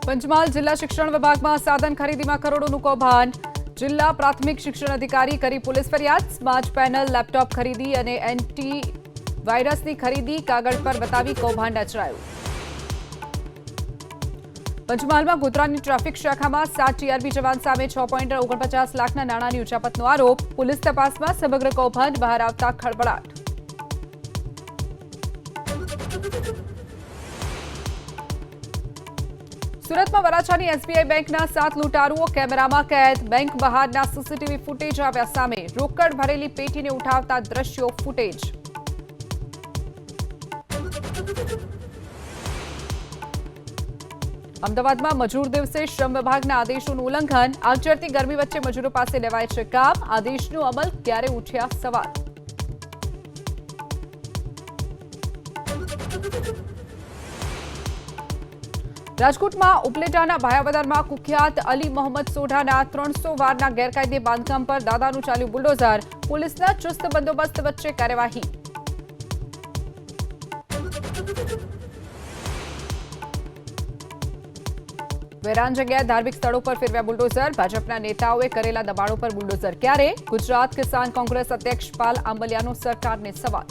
પંચમહાલ જિલ્લા શિક્ષણ વિભાગમાં સાધન ખરીદીમાં કરોડોનું કૌભાંડ. જિલ્લા પ્રાથમિક શિક્ષણ અધિકારી કરી પોલીસ ફરિયાદ. સ્માર્ટ પેનલ, લેપટોપ ખરીદી અને એન્ટી વાયરસની ખરીદી કાગળ પર બતાવી કૌભાંડ આચરાયું. પંચમહાલમાં ગોધરાની ટ્રાફિક શાખામાં 7 ટીઆરબી જવાન સામે 6.49 લાખના નાણાંની ઉચાપતનો આરોપ. પોલીસ તપાસમાં સમગ્ર કૌભાંડ બહાર આવતા ખળભળાટ. સુરતમાં વરાછાની એસબીઆઈ બેંકના 7 લૂંટારુઓ કેમેરામાં કેદ. બેંક બહારના સીસીટીવી ફૂટેજ આવ્યા સામે. રોકડ ભરેલી પેટીને ઉઠાવતા દ્રશ્યો ફૂટેજ. અમદાવાદમાં મજૂર દિવસે શ્રમ વિભાગના આદેશોનું ઉલ્લંઘન. આગચરતી ગરમી વચ્ચે મજૂરો પાસે લેવાય છે કામ. આદેશનો અમલ ક્યારે ઉઠ્યા સવાલ. રાજકોટમાં ઉપલેટાના ભાયાવદરમાં કુખ્યાત અલી મોહમ્મદ સોઢાના 300 વારના ગેરકાયદે બાંધકામ પર દાદાનું ચાલ્યું બુલડોઝર. પોલીસના ચુસ્ત બંદોબસ્ત વચ્ચે કાર્યવાહી. વેરાન જગ્યાએ ધાર્મિક સ્થળો પર ફેરવ્યા બુલડોઝર. ભાજપના નેતાઓએ કરેલા દબાણો પર બુલડોઝર ક્યારે? ગુજરાત કિસાન કોંગ્રેસ અધ્યક્ષ પાલ આંબલિયાનો સરકારને સવાલ.